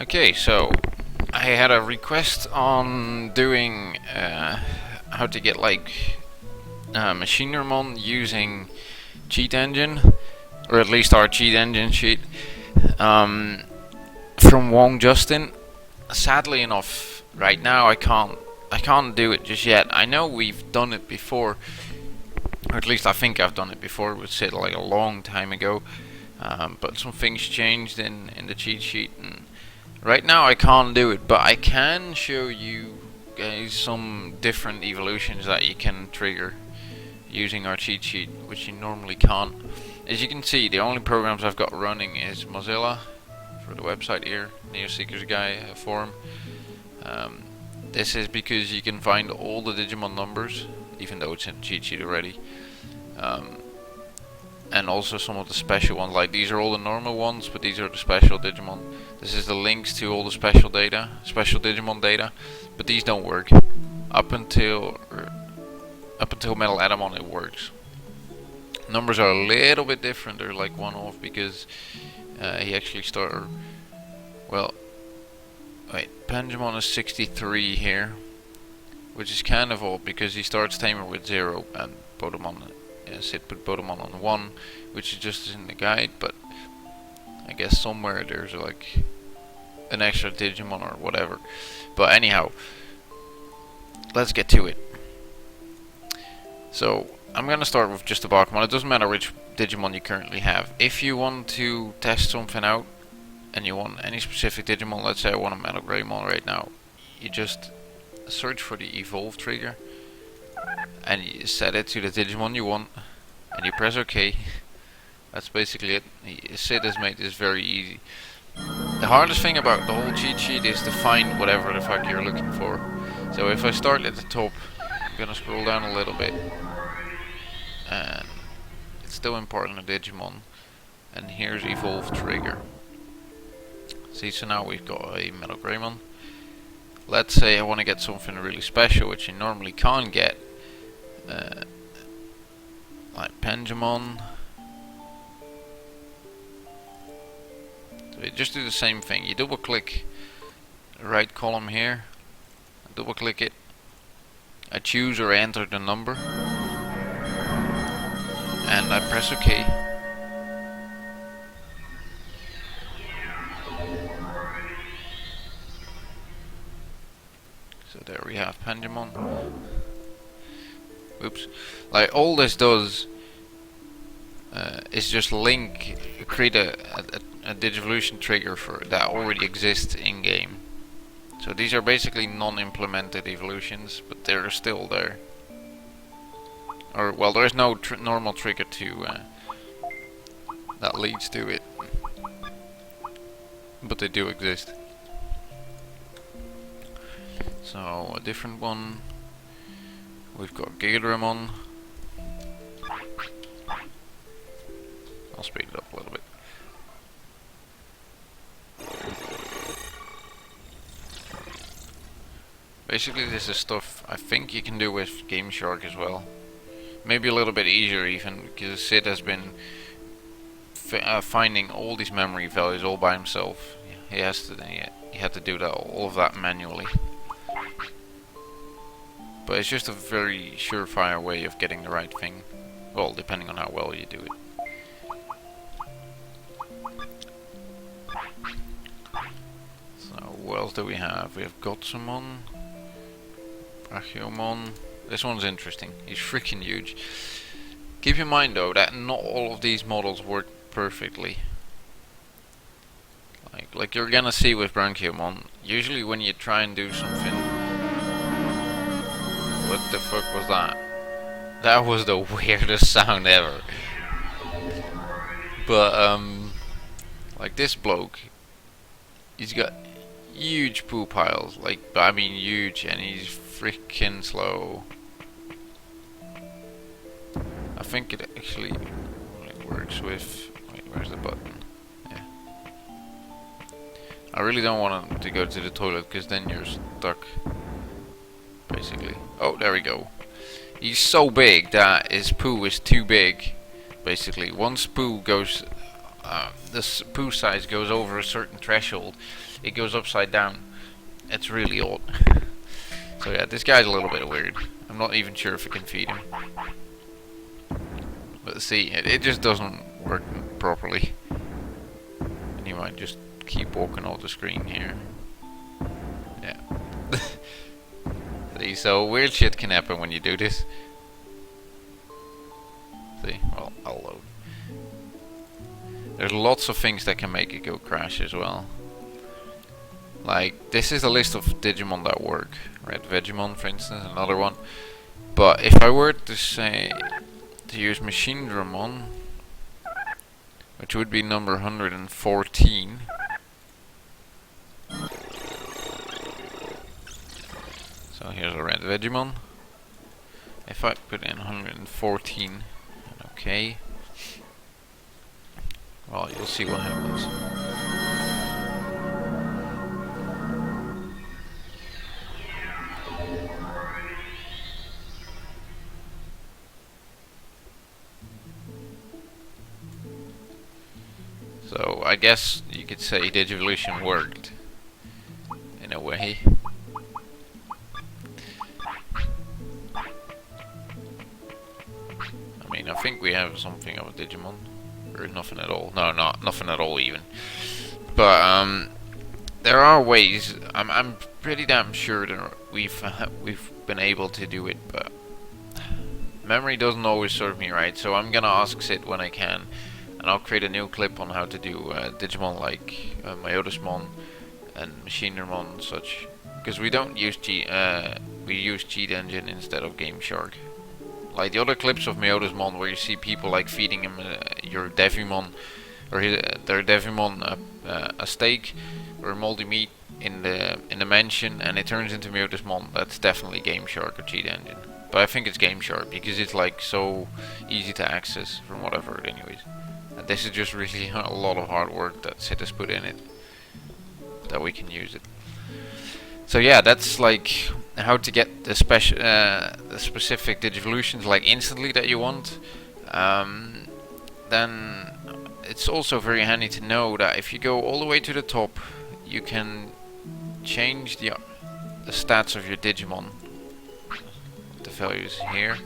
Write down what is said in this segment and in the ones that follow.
Okay, so I had a request on doing how to get like Machinedramon using Cheatengine, or at least our Cheatengine sheet, from Wong Justin. Sadly enough, right now I can't do it just yet. I know we've done it before, or at least I think I've done it before. It was said like a long time ago, but some things changed in the cheat sheet, and right now I can't do it, but I can show you guys some different evolutions that you can trigger using our cheat sheet, which you normally can't. As you can see, the only programs I've got running is Mozilla for the website here, Neoseekers guy forum. This is because you can find all the Digimon numbers, even though it's in the cheat sheet already. And also some of the special ones, like these are all the normal ones, but these are the special Digimon. This is the links to all the special Digimon data, but these don't work. Up until Machinedramon it works. Numbers are a little bit different, they're like one off because he actually started, well, wait, Panjamon is 63 here, which is kind of odd because he starts Tamer with 0 and Vademons. Sid put Vademons on 1, which is just in the guide, but I guess somewhere there's like an extra Digimon or whatever. But anyhow, let's get to it. So I'm gonna start with just the Pokemon. It doesn't matter which Digimon you currently have. If you want to test something out and you want any specific Digimon, let's say I want a Machinedramon right now, you just search for the evolve trigger and you set it to the Digimon you want, and you press OK. That's basically it. Sid has made this very easy. The hardest thing about the whole cheat sheet is to find whatever the fuck you're looking for. So if I start at the top, I'm gonna scroll down a little bit, and it's still important the Digimon, and here's evolve trigger. See, so now we've got a Machinedramon. Let's say I want to get something really special, which you normally can't get. Like Panjamon. So you just do the same thing. You double click the right column here, double click it. I choose or enter the number, and I press OK. So there we have Panjamon. Oops. Like all this does is just create a Digivolution trigger for that already exists in game. So these are basically non-implemented evolutions, but they're still there. Or well, there is no normal trigger to that leads to it, but they do exist. So a different one. We've got Gigamon. I'll speed it up a little bit. Basically this is stuff I think you can do with Game Shark as well. Maybe a little bit easier even, because Sid has been finding all these memory values all by himself. He had to do that, all of that manually. But it's just a very surefire way of getting the right thing. Well, depending on how well you do it. So, what else do we have? We have Gigamon, Brachiommon. This one's interesting. He's freaking huge. Keep in mind though that not all of these models work perfectly. Like you're gonna see with Brachiommon. Usually when you try and do something. What the fuck was that? That was the weirdest sound ever. But like this bloke, he's got huge poo piles, like I mean huge, and he's freaking slow. I think it actually works with, wait, where's the button? Yeah. I really don't want him to go to the toilet, because then you're stuck. Basically. Oh, there we go. He's so big that his poo is too big. Basically, once poo goes this poo size goes over a certain threshold, it goes upside down. It's really odd. So yeah, this guy's a little bit weird. I'm not even sure if I can feed him. But see, it just doesn't work properly. And you might just keep walking off the screen here. Yeah. See, so weird shit can happen when you do this. See, well, I'll load. There's lots of things that can make it go crash as well. Like, this is a list of Digimon that work. Red Vademons, for instance, another one. But if I were to say to use Machinedramon, which would be number 114. So here's a red Digimon. If I put in 114, okay. Well, you'll see what happens. So I guess you could say Digivolution worked in a way. I mean, I think we have something of a Digimon, or nothing at all. No, not nothing at all even. But there are ways. I'm pretty damn sure that we've been able to do it, but memory doesn't always serve me right. So I'm gonna ask Sid when I can. And I'll create a new clip on how to do Digimon like Memorysheet and Machinedramon and such. Because we don't use we use Cheatengine instead of GameShark. Like the other clips of Memorysheet where you see people like feeding him your Devimon or their Devimon a steak or moldy meat in the mansion, and it turns into Memorysheet. That's definitely GameShark or Cheatengine. But I think it's GameShark because it's like so easy to access from what I've heard, anyways. And this is just really a lot of hard work that Sid has put in it, that we can use it. So yeah, that's like how to get the specific Digivolutions like instantly that you want. Then it's also very handy to know that if you go all the way to the top, you can change the stats of your Digimon. The values here.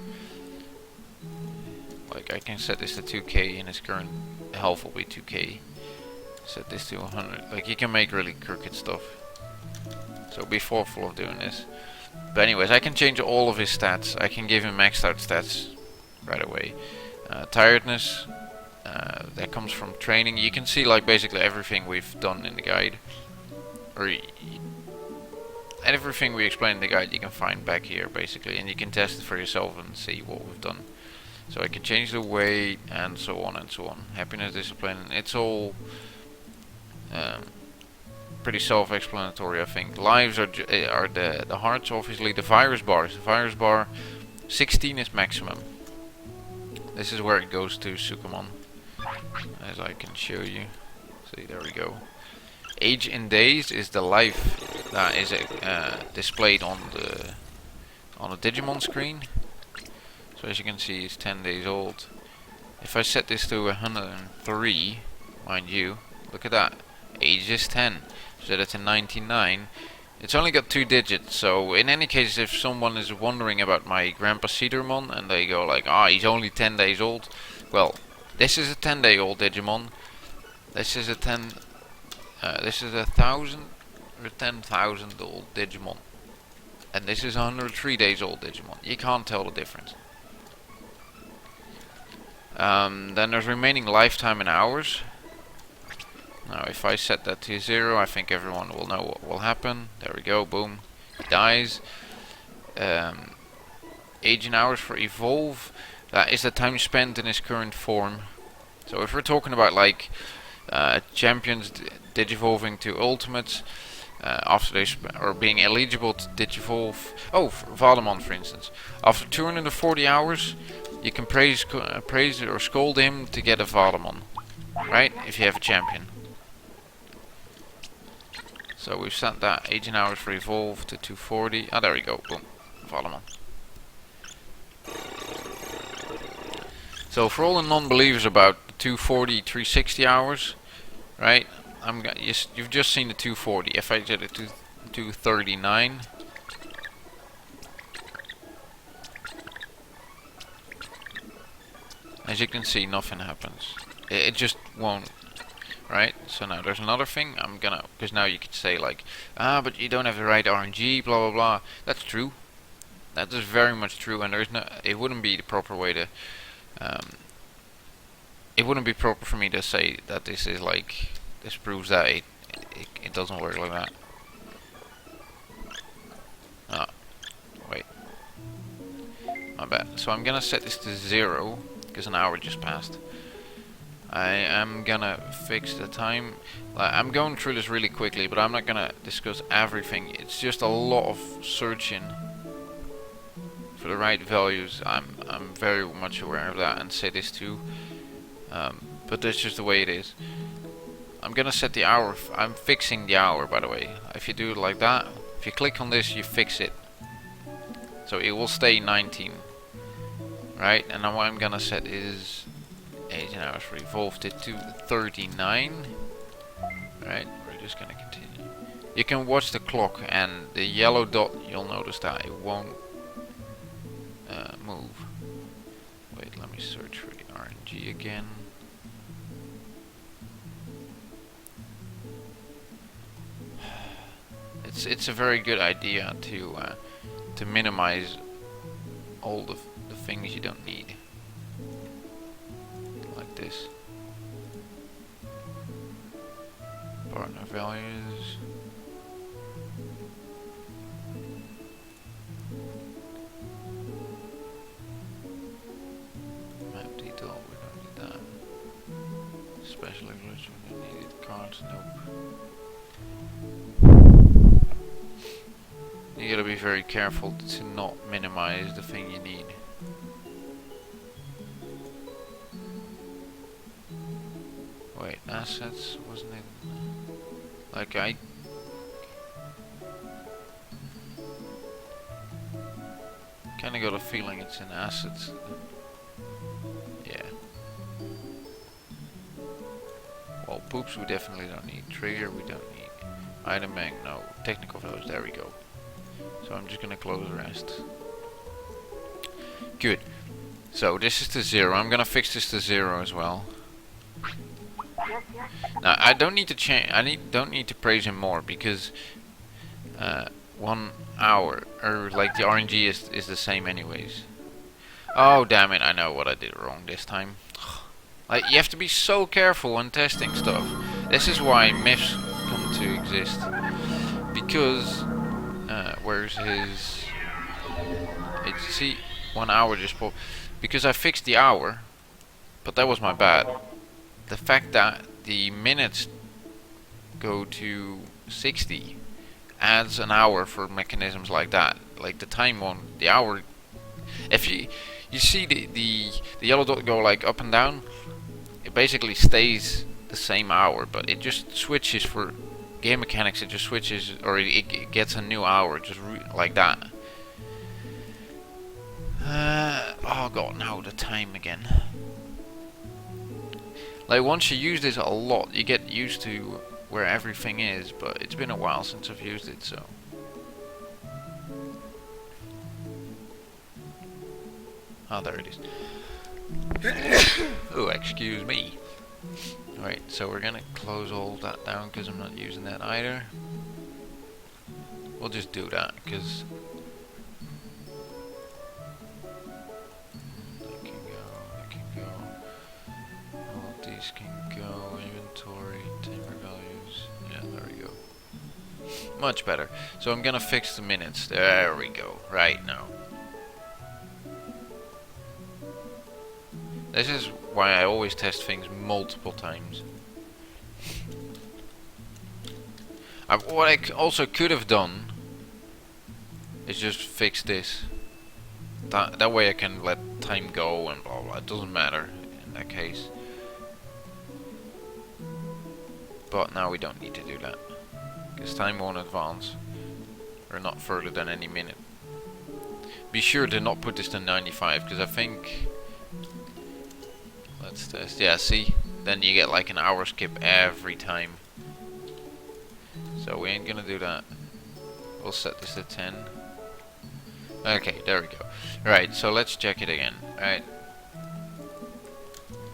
Like I can set this to 2k and his current health will be 2k. Set this to 100. Like you can make really crooked stuff. So be thoughtful of doing this. But anyways, I can change all of his stats. I can give him maxed out stats right away. Tiredness, that comes from training. You can see like basically everything we've done in the guide. Or everything we explain in the guide you can find back here basically. And you can test it for yourself and see what we've done. So I can change the weight and so on and so on. Happiness, discipline, it's all pretty self-explanatory, I think. Lives are the hearts, obviously. The virus bars. The virus bar 16 is maximum. This is where it goes to Gigamon, as I can show you. See, there we go. Age in days is the life that is displayed on the Digimon screen. So as you can see, it's 10 days old. If I set this to 103, mind you, look at that. Age is 10. Set it to 99. It's only got 2 digits, so in any case, if someone is wondering about my Grandpa Cedarmon and they go like, he's only 10 days old. Well, this is a 10-day-old Digimon. This is a 1,000 or 10,000 old Digimon. And this is a 103 days old Digimon. You can't tell the difference. Then there's remaining lifetime in hours. Now if I set that to 0, I think everyone will know what will happen. There we go, boom. He dies. Age in hours for evolve. That is the time spent in his current form. So if we're talking about like champions digivolving to ultimates, after they or being eligible to digivolve. Oh, Vademon for instance. After 240 hours, you can praise or scold him to get a Vademon, right? If you have a champion. So we've set that age in hours for evolve to 240. Ah, there we go. Boom, Vademon. So for all the non-believers about 240, 360 hours, right? You've just seen the 240. If I did it to 239, as you can see, nothing happens. It just won't. Right, so now there's another thing I'm gonna, because now you could say like, but you don't have the right RNG, blah blah blah. That's true. That is very much true, and there's no, it wouldn't be the proper way to, it wouldn't be proper for me to say that this is like, this proves that it doesn't work like that. Ah, wait, my bad. So I'm gonna set this to 0, because an hour just passed. I am gonna fix the time. I'm going through this really quickly, but I'm not gonna discuss everything. It's just a lot of searching for the right values. I'm very much aware of that, and say this too. But that's just the way it is. I'm gonna set the hour. I'm fixing the hour, by the way. If you do it like that, if you click on this, you fix it. So it will stay 19, right? And now what I'm gonna set is 18 hours, revolved it to 39. Right, we're just gonna continue. You can watch the clock, and the yellow dot, you'll notice that it won't move. Wait, let me search for the RNG again. It's a very good idea to minimize all the things you don't need. This partner values, map detail, we don't need that. Special English, we don't need it. Cards, nope. You gotta be very careful to not minimize the thing you need. Wait, assets, wasn't it? Like I kinda got a feeling it's in assets. Yeah. Well, poops we definitely don't need. Trigger we don't need. Item bank, no. Technical values, there we go. So I'm just gonna close the rest. Good. So this is to 0. I'm gonna fix this to 0 as well. Now I don't need to change. Don't need to praise him more, because 1 hour, or like the RNG is the same anyways. Oh damn it! I know what I did wrong this time. Like, you have to be so careful when testing stuff. This is why myths come to exist. Because where's his? See, 1 hour just popped. Because I fixed the hour, but that was my bad. The fact that the minutes go to 60 adds an hour for mechanisms like that. Like the time one, the hour. If you see the yellow dot go like up and down, it basically stays the same hour, but it just switches for game mechanics. It just switches, or it gets a new hour, just like that. Oh god, no, the time again. Like, once you use this a lot, you get used to where everything is, but it's been a while since I've used it, so. Oh, there it is. Oh, excuse me. Alright, so we're gonna close all that down because I'm not using that either. We'll just do that because can go, inventory, timer values, yeah, there we go. Much better. So I'm gonna fix the minutes, there we go, right now. This is why I always test things multiple times. What I also could have done is just fix this. That way I can let time go and blah blah, it doesn't matter in that case. But now we don't need to do that, because time won't advance, or not further than any minute. Be sure to not put this to 95, because I think, Let's test. Yeah, see? Then you get like an hour skip every time. So we ain't gonna do that. We'll set this to 10. Okay, there we go. Right, so let's check it again. Right.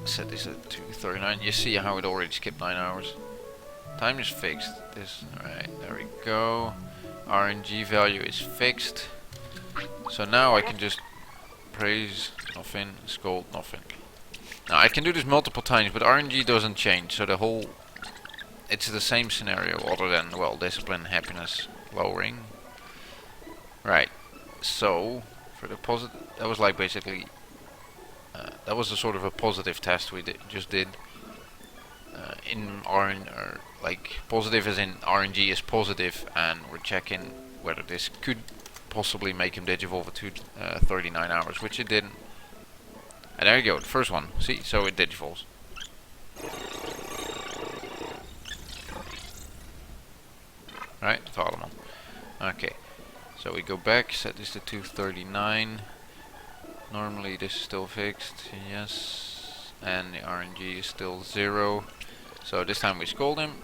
Set this at 2:39. You see how it already skipped 9 hours. Time is fixed. This, right, there we go. RNG value is fixed. So now I can just praise nothing, scold nothing. Now I can do this multiple times, but RNG doesn't change. So the whole, it's the same scenario, other than, well, discipline, happiness, lowering. Right. So for the positive, that was like basically, that was a sort of a positive test we just did. In RN, or like positive as in RNG is positive, and we're checking whether this could possibly make him digivolve to 39 hours, which it didn't. And there you go, the first one. See, so it digivolves. Right, Vademon. Okay, so we go back, set this to 239. Normally this is still fixed, yes. And the RNG is still 0. So this time we scold him.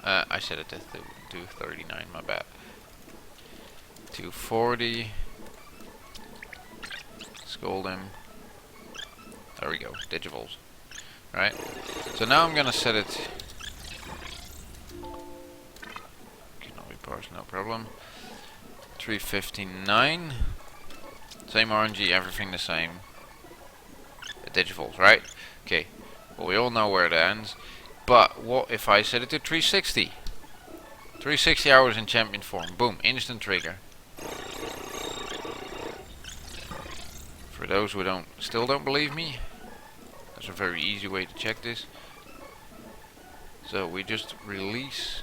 I set it to 239, my bad. 240. Scold him. There we go, digivolves. Right. So now I'm gonna set it. Cannot be parsed, no problem. 359. Same RNG, everything the same. It digivolves, right? Okay. Well, we all know where it ends. But what if I set it to 360? 360 hours in champion form. Boom, instant trigger. For those who still don't believe me, that's a very easy way to check this. So we just release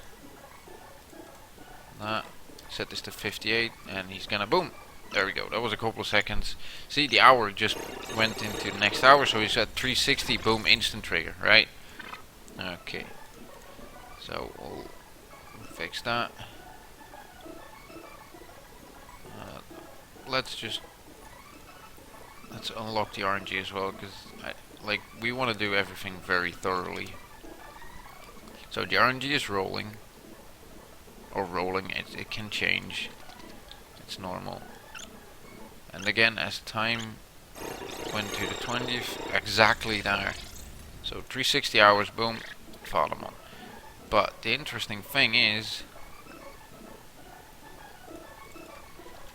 that, set this to 58, and he's gonna boom. There we go. That was a couple of seconds. See, the hour just went into the next hour, so he's at 360, boom, instant trigger, right? Okay. So we'll fix that. Let's unlock the RNG as well, because we want to do everything very thoroughly. So the RNG is rolling, or rolling. It can change. It's normal. And again, as time went to the 20th, exactly there. So 360 hours, boom, Vademon. But the interesting thing is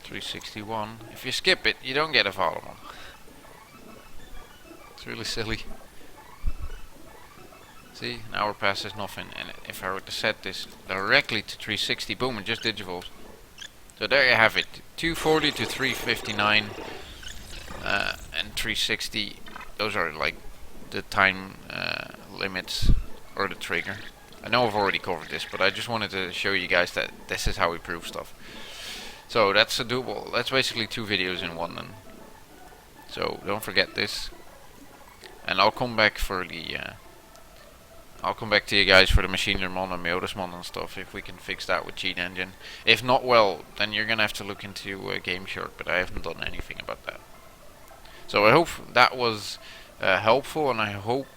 361. If you skip it, you don't get a Vademon. It's really silly. See, an hour passes, nothing. And if I were to set this directly to 360, boom, it just digivolves. So there you have it. 240 to 359 and 360. Those are like the time limits, or the trigger. I know I've already covered this, but I just wanted to show you guys that this is how we prove stuff. So that's a doable. That's basically 2 videos in one then. So don't forget this. And I'll come back for the I'll come back to you guys for the Machinedramon and Memorysheet and stuff, if we can fix that with Cheatengine. If not, well, then you're gonna have to look into Game Shark, but I haven't done anything about that. So I hope that was helpful, and I hope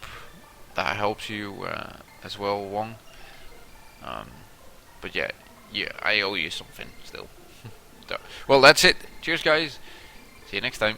that helps you as well, Wong. But yeah, I owe you something still. So, well, that's it. Cheers, guys. See you next time.